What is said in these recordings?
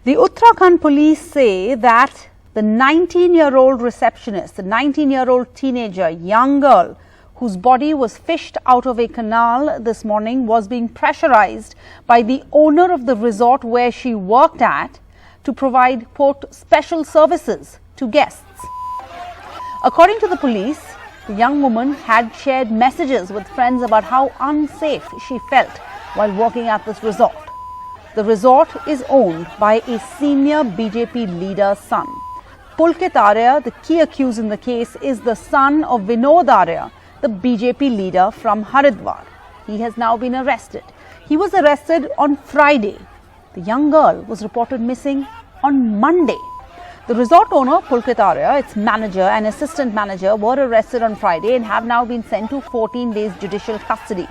The Uttarakhand Police say that the 19-year-old receptionist, the 19-year-old teenager, young girl, whose body was fished out of a canal this morning, was being pressurized by the owner of the resort where she worked at to provide, quote, special services to guests. According to the police, the young woman had shared messages with friends about how unsafe she felt while working at this resort. The resort is owned by a senior BJP leader's son. Pulkit Arya, the key accused in the case, is the son of Vinod Arya, the BJP leader from Haridwar. He has now been arrested. He was arrested on Friday. The young girl was reported missing on Monday. The resort owner, Pulkit Arya, its manager and assistant manager were arrested on Friday and have now been sent to 14 days judicial custody.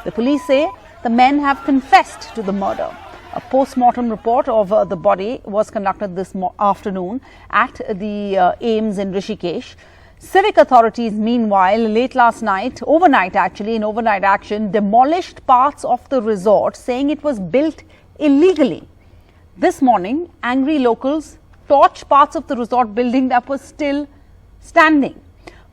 The police say the men have confessed to the murder. A post-mortem report of the body was conducted this afternoon at the AIMS in Rishikesh. Civic authorities, meanwhile, late last night, overnight actually, in overnight action, demolished parts of the resort, saying it was built illegally. This morning, angry locals torched parts of the resort building that was still standing.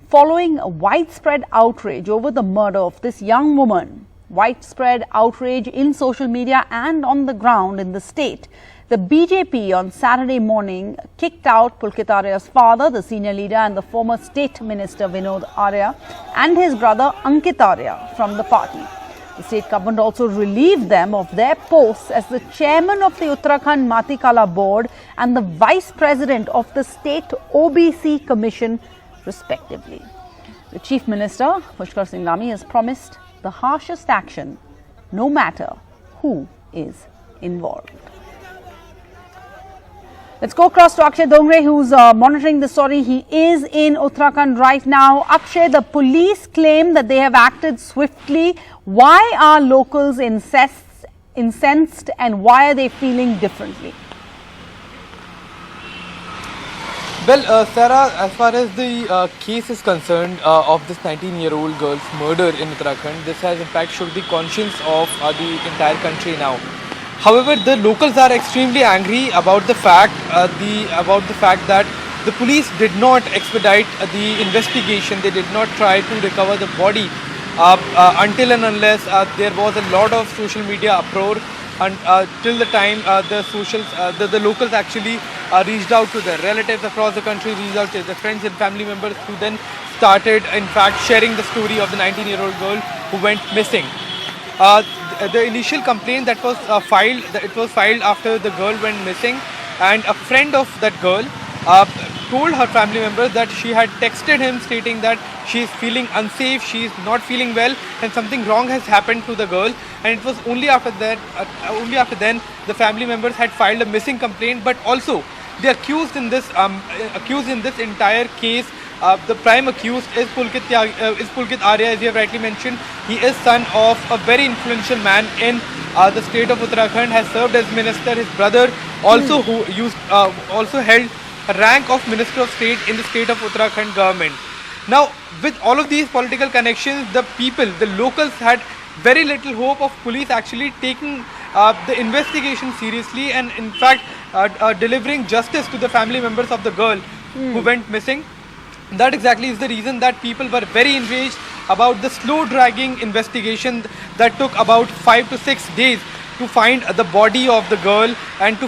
Following a widespread outrage over the murder of this young woman, widespread outrage in social media and on the ground in the state, the BJP on Saturday morning kicked out Pulkit Arya's father, the senior leader, and the former state minister Vinod Arya, and his brother Ankit Arya from the party. The state government also relieved them of their posts as the chairman of the Uttarakhand Matikala board and the vice president of the state OBC commission, respectively. The chief minister, Pushkar Singh Dhami, has promised the harshest action, no matter who is involved. Let's go across to Akshay Dongre, who's monitoring the story. He is in Uttarakhand right now. Akshay, the police claim that they have acted swiftly. Why are locals incensed and why are they feeling differently? Well, Sarah, as far as the case is concerned of this 19-year-old girl's murder in Uttarakhand, this has in fact shook the conscience of the entire country now. However, the locals are extremely angry about the fact that the police did not expedite the investigation. They did not try to recover the body until and unless there was a lot of social media uproar. And till the time the locals actually reached out to their relatives across the country, reached out to their friends and family members, who then started in fact sharing the story of the 19-year-old girl who went missing. The initial complaint that was filed after the girl went missing, and a friend of that girl told her family members that she had texted him stating that she is feeling unsafe, she is not feeling well, and something wrong has happened to the girl. And it was only after then the family members had filed a missing complaint. But also the accused in this entire case, the prime accused is Pulkit Arya, as you have rightly mentioned. He is son of a very influential man in the state of Uttarakhand, has served as minister. His brother also also held a rank of Minister of State in the state of Uttarakhand government. Now, with all of these political connections, the locals had very little hope of police actually taking the investigation seriously and in fact delivering justice to the family members of the girl who went missing. That exactly is the reason that people were very enraged about the slow dragging investigation that took about 5 to 6 days to find the body of the girl and to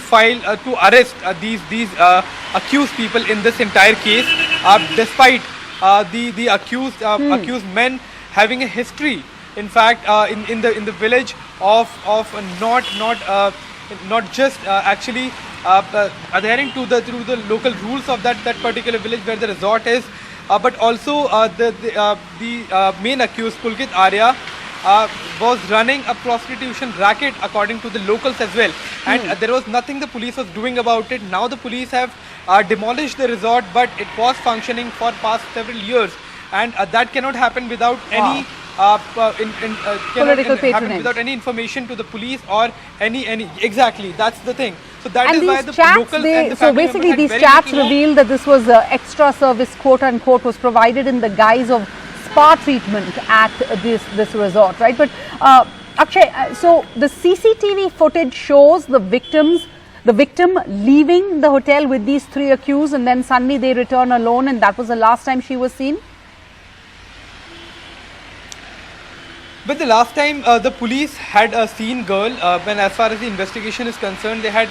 arrest these accused people in this entire case, despite the accused men having a history, in fact, in the village of not just actually adhering to the local rules of that particular village where the resort is, but also the main accused, Pulkit Arya, was running a prostitution racket according to the locals as well, and there was nothing the police was doing about it. Now the police have demolished the resort, but it was functioning for past several years, and that cannot happen without any political patronage, without any information to the police or any exactly, that's the thing. So that and is why the chats, locals and the so family basically members these chats revealed that this was extra service, quote unquote, was provided in the guise of spa treatment at this resort, right? But Akshay, so the CCTV footage shows the the victim leaving the hotel with these three accused, and then suddenly they return alone, and that was the last time she was seen? But the last time the police had seen girl, when as far as the investigation is concerned, they had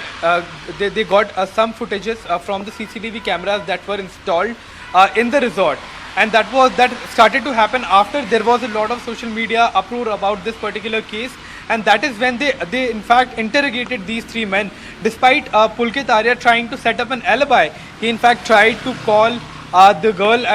they got some footages from the CCTV cameras that were installed in the resort, and that started to happen after there was a lot of social media uproar about this particular case, and that is when they in fact interrogated these three men. Despite Pulkit Arya trying to set up an alibi, he in fact tried to call the girl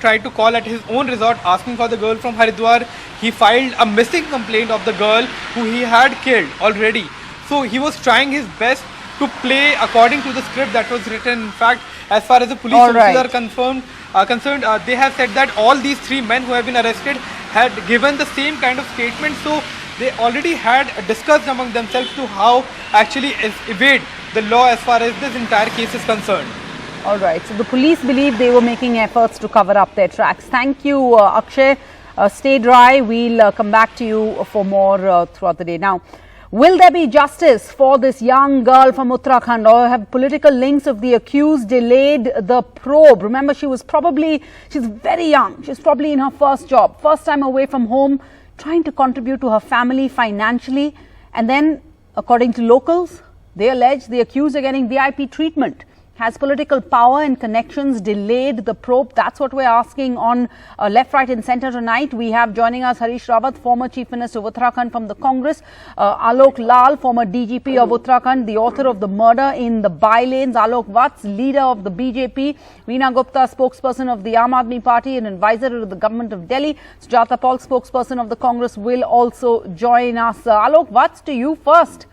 tried to call at his own resort asking for the girl from Haridwar. He filed a missing complaint of the girl who he had killed already. So he was trying his best to play according to the script that was written. In fact, as far as the police sources are concerned, they have said that all these three men who have been arrested had given the same kind of statement. So they already had discussed among themselves to how actually evade the law as far as this entire case is concerned. All right. So the police believe they were making efforts to cover up their tracks. Thank you, Akshay. Stay dry. We'll come back to you for more throughout the day. Now, will there be justice for this young girl from Uttarakhand, or have political links of the accused delayed the probe? Remember, she's very young. She's probably in her first job, first time away from home, trying to contribute to her family financially. And then, according to locals, they allege the accused are getting VIP treatment. Has political power and connections delayed the probe? That's what we're asking on Left, Right and Centre tonight. We have joining us Harish Rawat, former Chief Minister of Uttarakhand from the Congress, Alok Lal, former DGP of Uttarakhand, the author of the murder in the by-lanes, Alok Vats, leader of the BJP, Veena Gupta, spokesperson of the Aam Aadmi Party and advisor to the government of Delhi, Sujata Paul, spokesperson of the Congress, will also join us. Alok Vats, to you first.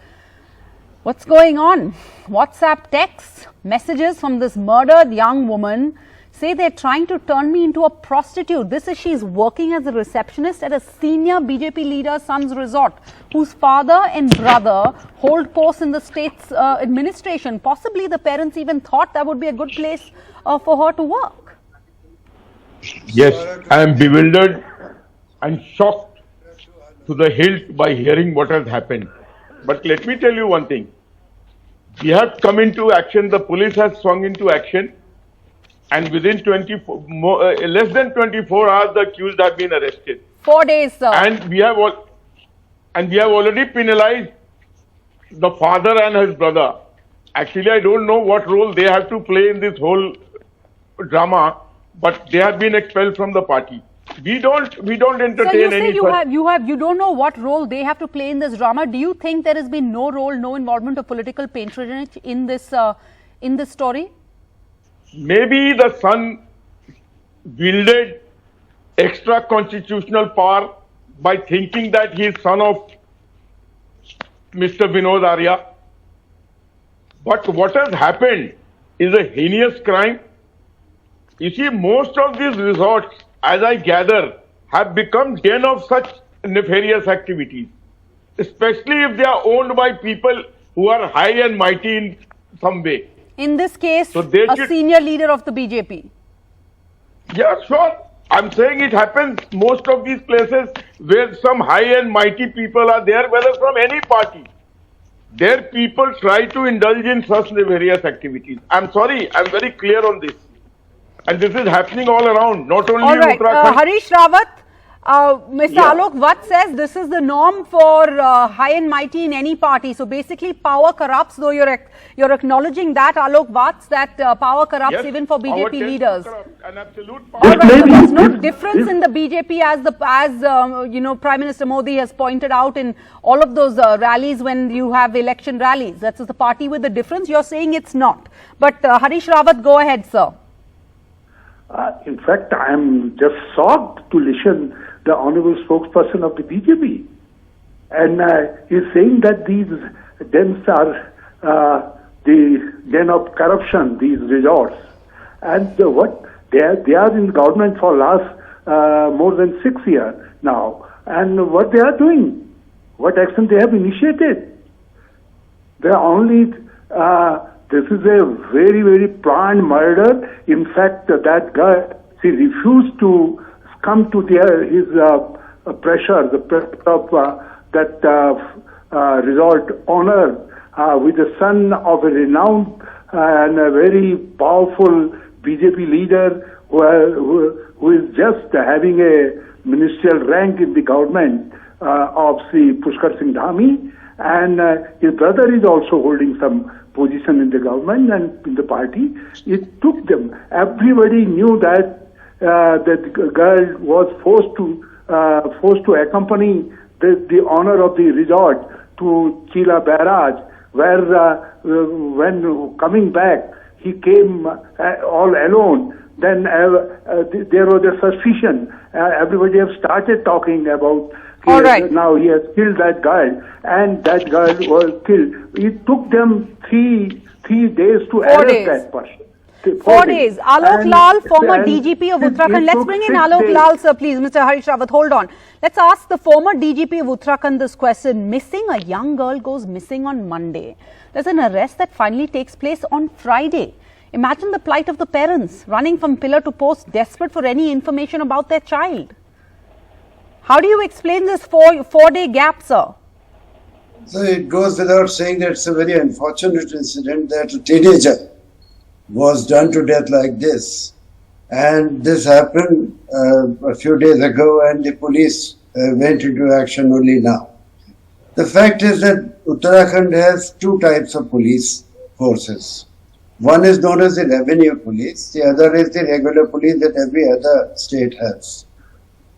What's going on? WhatsApp texts, messages from this murdered young woman say they're trying to turn me into a prostitute. This is, she's working as a receptionist at a senior BJP leader's son's resort, whose father and brother hold posts in the state's administration. Possibly the parents even thought that would be a good place for her to work. Yes, I am bewildered and shocked to the hilt by hearing what has happened. But let me tell you one thing. We have come into action, the police has swung into action, and within less than 24 hours, the accused have been arrested. 4 days, sir. And we have already penalized the father and his brother. Actually, I don't know what role they have to play in this whole drama, but they have been expelled from the party. We don't entertain any. You don't know what role they have to play in this drama. Do you think there has been no role, no involvement of political patronage in this story? Maybe the son wielded extra constitutional power by thinking that he is son of Mr. Vinod Arya. But what has happened is a heinous crime. You see, most of these resorts, as I gather, have become den of such nefarious activities, especially if they are owned by people who are high and mighty in some way. In this case, so a senior leader of the BJP. Yeah, sure. I'm saying it happens most of these places where some high and mighty people are there, whether from any party. Their people try to indulge in such nefarious activities. I'm sorry, I'm very clear on this. And this is happening all around, not only in Uttarakhand. Harish Rawat, Mr. Alok Vats says this is the norm for high and mighty in any party. So basically power corrupts, though you're acknowledging that, Alok Vats, that power corrupts even for BJP leaders. An absolute power. All right, so there's no difference in the BJP as Prime Minister Modi has pointed out in all of those rallies when you have election rallies. That's the party with the difference. You're saying it's not. But Harish Rawat, go ahead, sir. In fact, I am just shocked to listen the honorable spokesperson of the BJP, and he's saying that these dens are the den of corruption, these resorts, and what they are in government for last more than 6 years now, and what they are doing, what action they have initiated. They are only. This is a very, very planned murder. In fact, that guy, she refused to succumb to his pressure, the pressure of that resort owner with the son of a renowned and a very powerful BJP leader who is just having a ministerial rank in the government of Sri Pushkar Singh Dhami, and his brother is also holding some position in the government and in the party. It took them. Everybody knew that that girl was forced to accompany the owner of the resort to Chila Barrage, where when coming back he came all alone. Then there was a suspicion. Everybody have started talking about. All right. Now he has killed that girl, and that girl was killed. It took them three days to arrest that person. 4 days. Alok Lal, former DGP of Uttarakhand. Let's bring in Alok Lal, sir, please. Mr. Harish Rawat, hold on. Let's ask the former DGP of Uttarakhand this question. Missing, a young girl goes missing on Monday. There's an arrest that finally takes place on Friday. Imagine the plight of the parents running from pillar to post, desperate for any information about their child. How do you explain this four-day gap, sir? So it goes without saying that it's a very unfortunate incident that a teenager was done to death like this. And this happened a few days ago, and the police went into action only now. The fact is that Uttarakhand has two types of police forces. One is known as the revenue police, the other is the regular police that every other state has.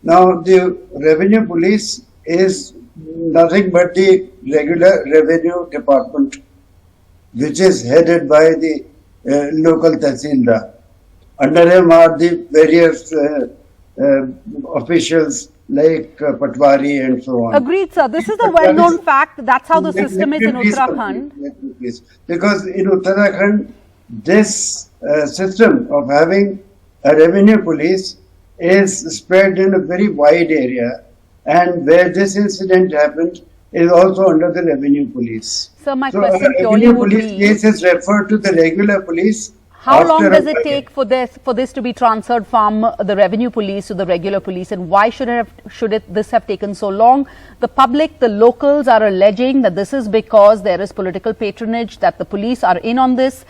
Now, the revenue police is nothing but the regular revenue department, which is headed by the local tahsildar. Under him are the various officials like Patwari and so on. Agreed, sir. This is a well-known fact. That's how the system is in Uttarakhand. Because in Uttarakhand, this system of having a revenue police is spread in a very wide area, and where this incident happened is also under the revenue police. Sir, my So question a purely revenue would police be, case is referred to the regular police. how long does it take for this to be transferred from the revenue police to the regular police, and why should this have taken so long? The public, the locals are alleging that this is because there is political patronage, that the police are in on this.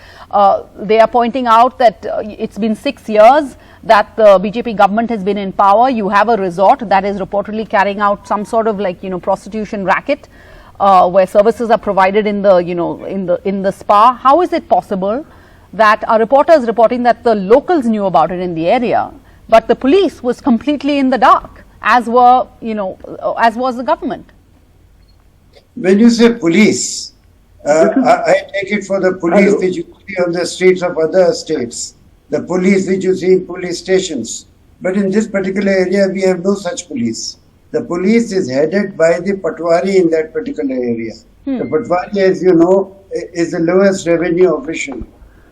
They are pointing out that it's been 6 years that the BJP government has been in power. You have a resort that is reportedly carrying out some sort of prostitution racket, where services are provided in the spa. How is it possible that our reporter is reporting that the locals knew about it in the area, but the police was completely in the dark, as was the government? When you say police, I take it for the police which you see on the streets of other states, the police which you see in police stations. But in this particular area, we have no such police. The police is headed by the Patwari in that particular area. The Patwari, as you know, is the lowest revenue official,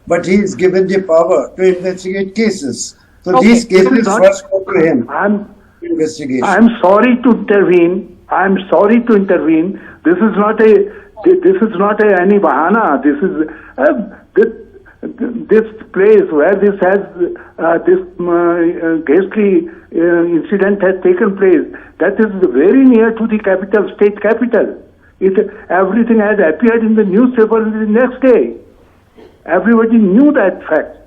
but he is given the power to investigate cases. So these cases first go to him. Investigation. I'm sorry to intervene. This is not any bahana. This is this place where this ghastly incident has taken place. That is very near to the state capital. Everything has appeared in the newspaper the next day. Everybody knew that fact.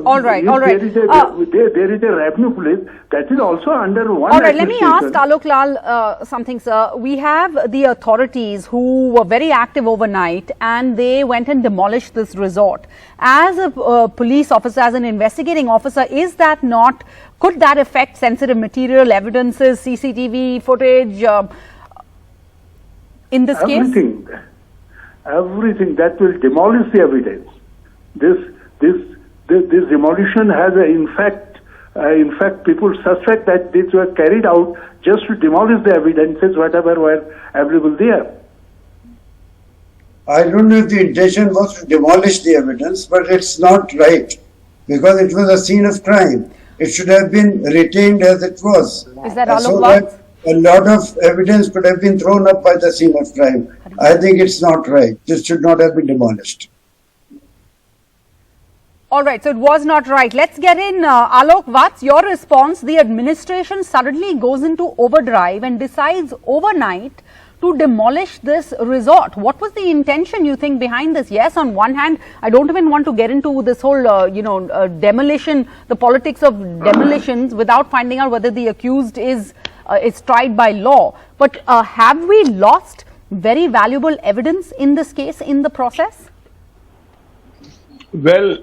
All right. There is a revenue police that is also under one. All right, let me ask Alok Lal something, sir. We have the authorities who were very active overnight, and they went and demolished this resort. As a police officer, as an investigating officer, could that affect sensitive material, evidences, CCTV footage in this case? Everything that will demolish the evidence. This demolition has in fact people suspect that this was carried out just to demolish the evidences whatever were available there. I don't know if the intention was to demolish the evidence, but it's not right, because it was a scene of crime. It should have been retained as it was. Is that Alok so Lal? that a lot of evidence could have been thrown up by the scene of crime. I think it's not right. This should not have been demolished. All right, so it was not right. Let's get in. Alok, what's your response? The administration suddenly goes into overdrive and decides overnight to demolish this resort? What was the intention, you think, behind this? Yes, on one hand, I don't even want to get into this whole, demolition, the politics of demolitions without finding out whether the accused is tried by law. But have we lost very valuable evidence in this case in the process? Well,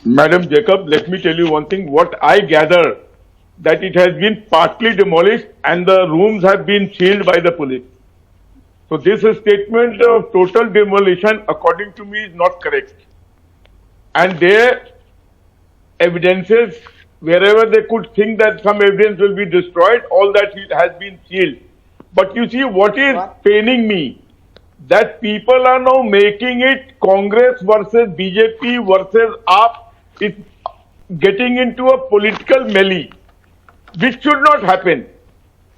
Madam Jacob, let me tell you one thing. What I gather, that it has been partly demolished and the rooms have been sealed by the police. So this statement of total demolition, according to me, is not correct. And their evidences, wherever they could think that some evidence will be destroyed, all that has been sealed. But you see, what is paining me, that people are now making it Congress versus BJP versus AAP, it's getting into a political melee, which should not happen.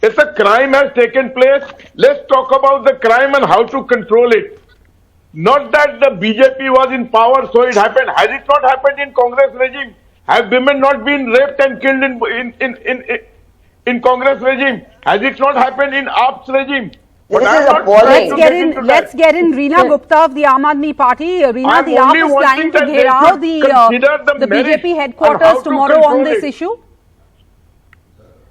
If a crime has taken place, let's talk about the crime and how to control it. Not that the BJP was in power, so it happened. Has it not happened in Congress regime? Have women not been raped and killed in Congress regime? Has it not happened in AAP's regime? This is appalling. Let's get in Reena Gupta of the Aam Aadmi Party. Reena, the AAP is planning to gherao the BJP headquarters tomorrow on this issue.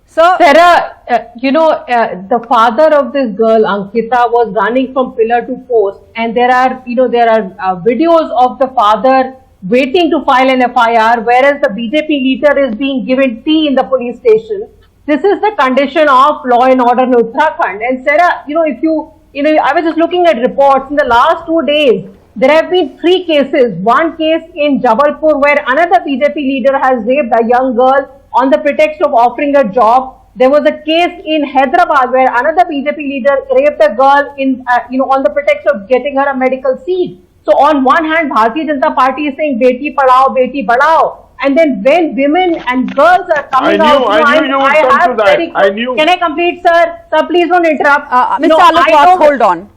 Sir, Sarah, the father of this girl, Ankita, was running from pillar to post, and there are videos of the father waiting to file an FIR, whereas the BJP leader is being given tea in the police station. This is the condition of law and order in Uttarakhand. And Sarah, I was just looking at reports in the last 2 days. There have been 3 cases. One case in Jabalpur where another BJP leader has raped a young girl on the pretext of offering a job. There was a case in Hyderabad where another BJP leader raped a girl on the pretext of getting her a medical seat. So on one hand, Bharatiya Janata Party is saying Beti Padhao, Beti Badhao. And then when women and girls are coming out, I knew you would come to that. I knew. Can I complete, sir? Sir, please don't interrupt. Mr. Alok, hold on.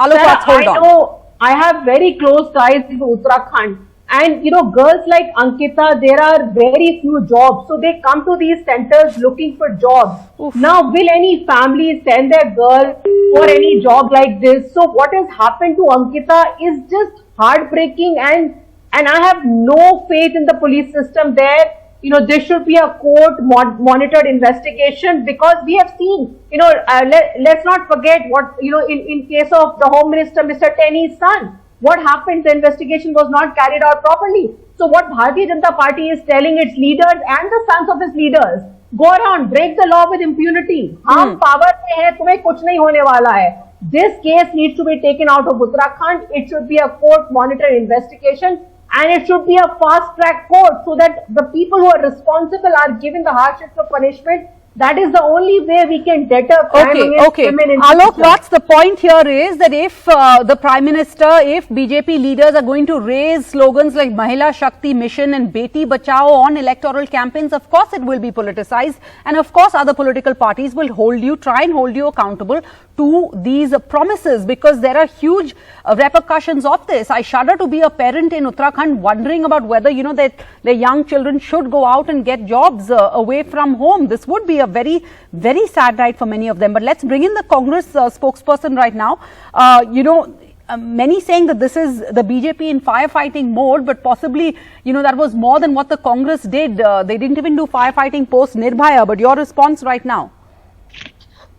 Alok, hold on. I have very close ties in Uttarakhand. And, girls like Ankita, there are very few jobs. So they come to these centers looking for jobs. Oof. Now, will any family send their girl for any job like this? So what has happened to Ankita is just heartbreaking, and I have no faith in the police system there. There should be a court monitored investigation, because we have seen, let's not forget what, in case of the Home Minister, Mr. Tenney's son. What happened? The investigation was not carried out properly. So what Bharatiya Janata Party is telling its leaders and the sons of its leaders, go around, break the law with impunity. Hum power mein hai, tumhe kuch nahi hone wala hai. This case needs to be taken out of Uttarakhand. It should be a court monitored investigation, and it should be a fast track court, so that the people who are responsible are given the harshest of punishment. That is the only way we can deter crime against women in Alok, what's the point here is that if the Prime Minister, if BJP leaders are going to raise slogans like Mahila Shakti Mission and Beti Bachao on electoral campaigns, of course it will be politicized, and of course other political parties will try and hold you accountable to these promises, because there are huge repercussions of this. I shudder to be a parent in Uttarakhand wondering about whether, that their young children should go out and get jobs away from home. This would be a very, very sad night for many of them. But let's bring in the Congress spokesperson right now. Many saying that this is the BJP in firefighting mode, but possibly, that was more than what the Congress did. They didn't even do firefighting post Nirbhaya. But your response right now?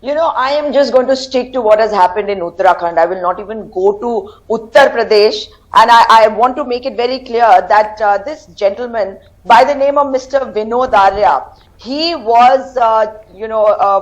I am just going to stick to what has happened in Uttarakhand. I will not even go to Uttar Pradesh. And I want to make it very clear that this gentleman by the name of Mr. Vinod Arya, he was,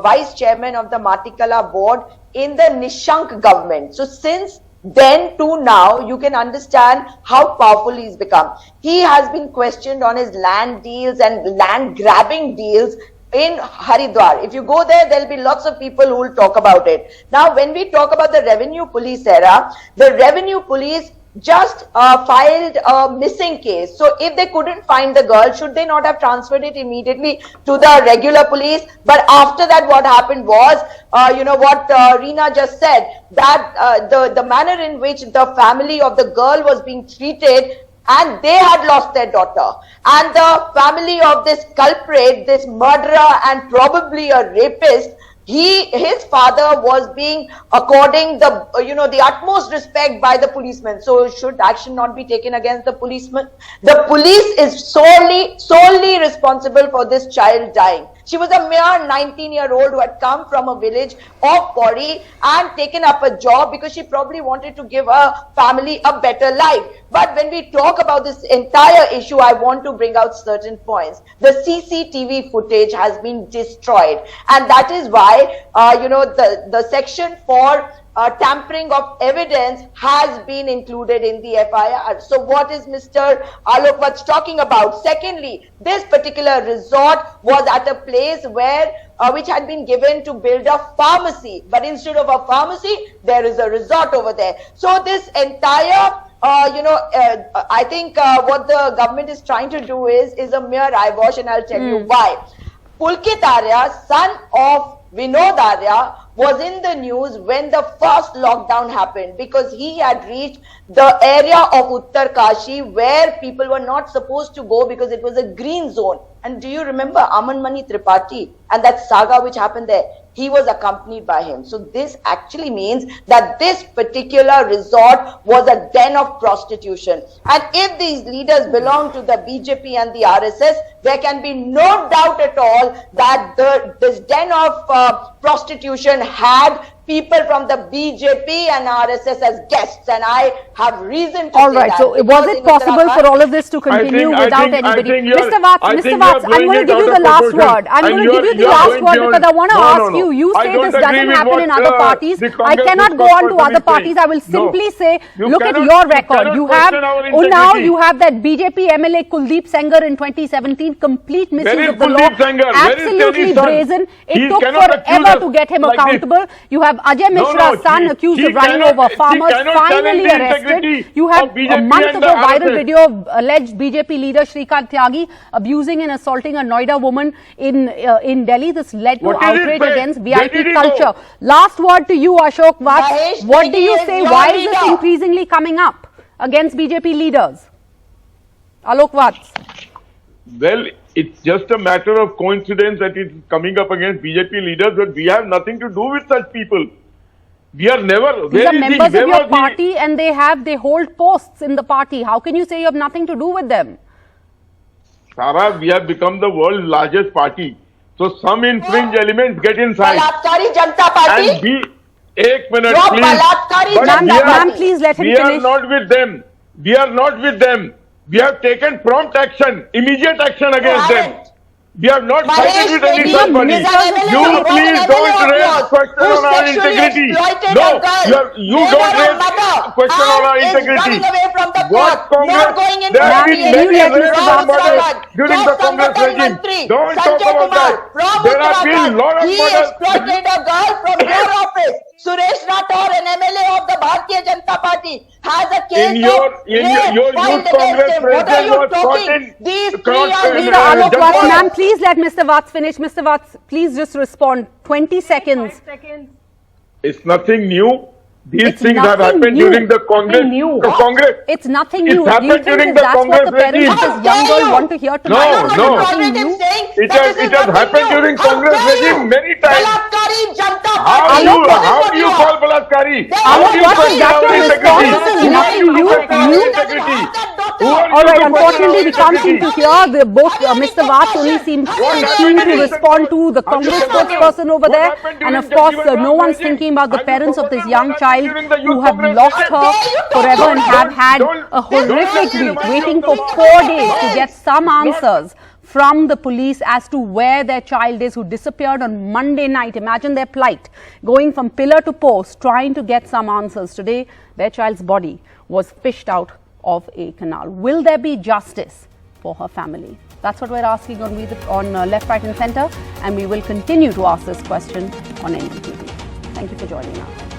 vice chairman of the Matikala board in the Nishank government. So since then to now, you can understand how powerful he's become. He has been questioned on his land deals and land grabbing deals in Haridwar. If you go there, there'll be lots of people who will talk about it. Now, when we talk about the revenue police, Sarah, the revenue police just filed a missing case. So if they couldn't find the girl, should they not have transferred it immediately to the regular police? But after that, what happened was, what Reena just said, that the manner in which the family of the girl was being treated, and they had lost their daughter, and the family of this culprit, this murderer and probably a rapist, his father was being according the, the utmost respect by the policemen. So should action not be taken against the policeman? The police is solely responsible for this child dying. She was a mere 19-year-old who had come from a village of Pori and taken up a job because she probably wanted to give her family a better life. But when we talk about this entire issue, I want to bring out certain points. The CCTV footage has been destroyed, and that is why, the section for tampering of evidence has been included in the FIR. So what is Mr. Alok talking about? Secondly, this particular resort was at a place where which had been given to build a pharmacy, but instead of a pharmacy, there is a resort over there. So this entire I think what the government is trying to do is a mere eyewash, and I'll tell you why. Pulkit Arya, son of Vinod Arya, was in the news when the first lockdown happened because he had reached the area of Uttarkashi where people were not supposed to go because it was a green zone. And do you remember Aman Mani Tripathi and that saga which happened there? He was accompanied by him. So this actually means that this particular resort was a den of prostitution. And if these leaders belong to the BJP and the RSS, there can be no doubt at all that this den of prostitution had people from the BJP and RSS as guests, and I have reason to all say right, that. so was it possible for all of this to continue without anybody? Mr. Vats, I'm going to give you the last word. I'm going to give you the last word because I want to ask you. You say this doesn't happen in other parties. I cannot go on to other parties. I will simply say, look at your record. You have, now you have that BJP MLA Kuldeep Sengar in 2017, complete misuse of the law, absolutely brazen. It took forever to get him accountable. You have Ajay Mishra's son accused of running over farmers, finally arrested. You have a month ago viral video of alleged BJP leader Shrikant Tyagi abusing and assaulting a Noida woman in Delhi. This led to outrage against VIP culture. Last word to you, Ashok Vats. What do you say? Why is this increasingly coming up against BJP leaders? Alok Vats. Well, it's just a matter of coincidence that it's coming up against BJP leaders, but we have nothing to do with such people. We are never. These are members of your party and they hold posts in the party. How can you say you have nothing to do with them? Sarah, we have become the world's largest party. So some infringe elements get inside. Balatkari Janata Party. And be, 1 minute, Your please. Balatkari Ma'am, please let him finish. We are not with them. We are not with them. We have taken prompt action, immediate action against them. We have not sided with any somebody. You please don't raise question on our integrity. No, you don't raise question on our integrity. What Congress? There have been many arrests during the Congress regime. Don't talk about that. There have been a lot of He exploited a girl from your office. Suresh Rathore, an MLA of the Bharatiya Janata Party, has a case your youth Congress president was caught in these Mr. Alok Vats, ma'am, please let Mr. Vats finish. Mr. Vats, please just respond. 20 seconds. 5 seconds. It's nothing new. These things have happened during the Congress. Congress. It's nothing new. It happened during the Congress what the parents of this young girl want to hear tonight. No. It has happened during Congress regime many times. How do you call Balatkari? How do you question our integrity? All right, unfortunately, we can't seem to hear. Both Mr. Vats only seem to respond to the Congress spokesperson over there. And of course, no one's thinking about the parents of this young child who have lost her forever and have had a horrific week, waiting for 4 days to get some answers from the police as to where their child is, who disappeared on Monday night. Imagine their plight, going from pillar to post, trying to get some answers. Today, their child's body was fished out of a canal. Will there be justice for her family? That's what we're asking on Left, Right and Centre, and we will continue to ask this question on NDTV. Thank you for joining us.